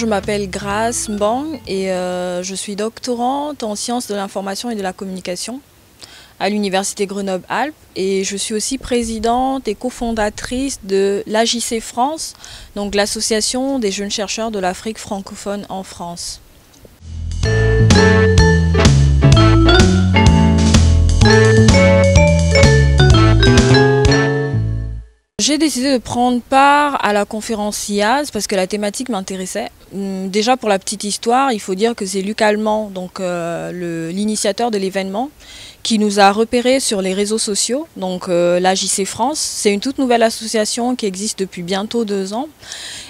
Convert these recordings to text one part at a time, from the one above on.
Je m'appelle Grace Mbang et je suis doctorante en sciences de l'information et de la communication à l'Université Grenoble-Alpes et je suis aussi présidente et cofondatrice de l'AJC France, donc l'association des jeunes chercheurs de l'Afrique francophone en France. J'ai décidé de prendre part à la conférence IAZ parce que la thématique m'intéressait. Déjà pour la petite histoire, il faut dire que c'est Luc Allemand, donc l'initiateur de l'événement, qui nous a repérés sur les réseaux sociaux, donc l'AJC France. C'est une toute nouvelle association qui existe depuis bientôt 2 ans.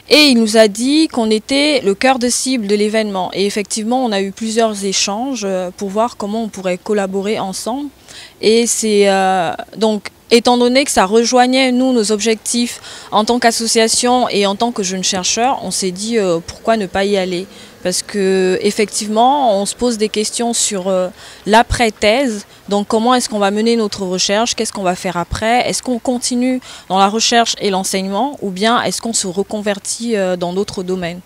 Et il nous a dit qu'on était le cœur de cible de l'événement. Et effectivement, on a eu plusieurs échanges pour voir comment on pourrait collaborer ensemble. Et c'est donc, étant donné que ça rejoignait nous nos objectifs en tant qu'association et en tant que jeunes chercheurs, on s'est dit pourquoi ne pas y aller. Parce que effectivement, on se pose des questions sur l'après-thèse. Donc comment est-ce qu'on va mener notre recherche? Qu'est-ce qu'on va faire après? Est-ce qu'on continue dans la recherche et l'enseignement ou bien est-ce qu'on se reconvertit dans d'autres domaines?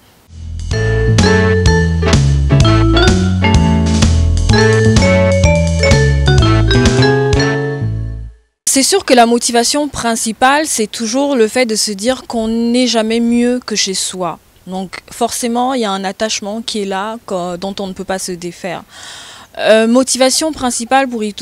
C'est sûr que la motivation principale, c'est toujours le fait de se dire qu'on n'est jamais mieux que chez soi. Donc forcément, il y a un attachement qui est là, dont on ne peut pas se défaire. Motivation principale pour y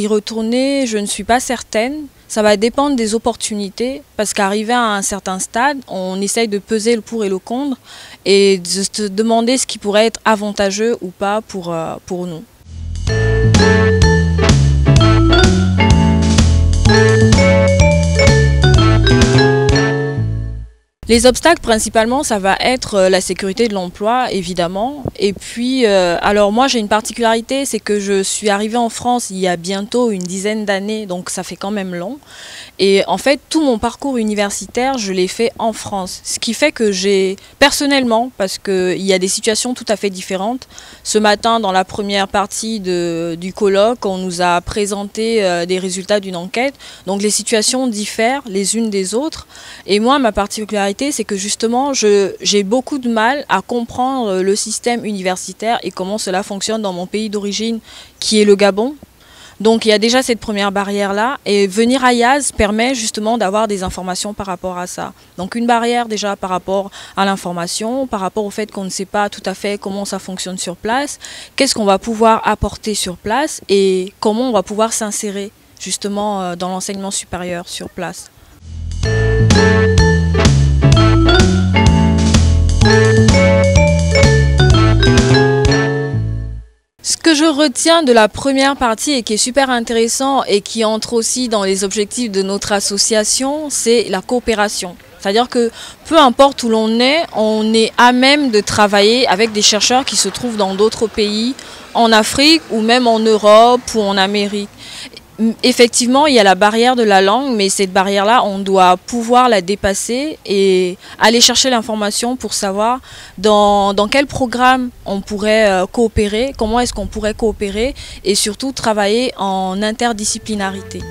retourner, je ne suis pas certaine. Ça va dépendre des opportunités, parce qu'arrivé à un certain stade, on essaye de peser le pour et le contre et de se demander ce qui pourrait être avantageux ou pas pour nous. Les obstacles principalement, ça va être la sécurité de l'emploi évidemment. Et puis, alors moi j'ai une particularité, c'est que je suis arrivée en France il y a bientôt une dizaine d'années, donc ça fait quand même long. Et en fait, tout mon parcours universitaire, je l'ai fait en France. Ce qui fait que j'ai, personnellement, parce qu'il y a des situations tout à fait différentes, ce matin dans la première partie du colloque, on nous a présenté des résultats d'une enquête. Donc les situations diffèrent les unes des autres. Et moi, ma particularité, c'est que justement, j'ai beaucoup de mal à comprendre le système universitaire et comment cela fonctionne dans mon pays d'origine, qui est le Gabon. Donc il y a déjà cette première barrière-là, et venir à IAZ permet justement d'avoir des informations par rapport à ça. Donc une barrière déjà par rapport à l'information, par rapport au fait qu'on ne sait pas tout à fait comment ça fonctionne sur place, qu'est-ce qu'on va pouvoir apporter sur place et comment on va pouvoir s'insérer justement dans l'enseignement supérieur sur place. Ce que je retiens de la première partie et qui est super intéressant et qui entre aussi dans les objectifs de notre association, c'est la coopération. C'est-à-dire que peu importe où l'on est à même de travailler avec des chercheurs qui se trouvent dans d'autres pays, en Afrique ou même en Europe ou en Amérique. Effectivement, il y a la barrière de la langue, mais cette barrière-là, on doit pouvoir la dépasser et aller chercher l'information pour savoir dans quel programme on pourrait coopérer, comment est-ce qu'on pourrait coopérer et surtout travailler en interdisciplinarité.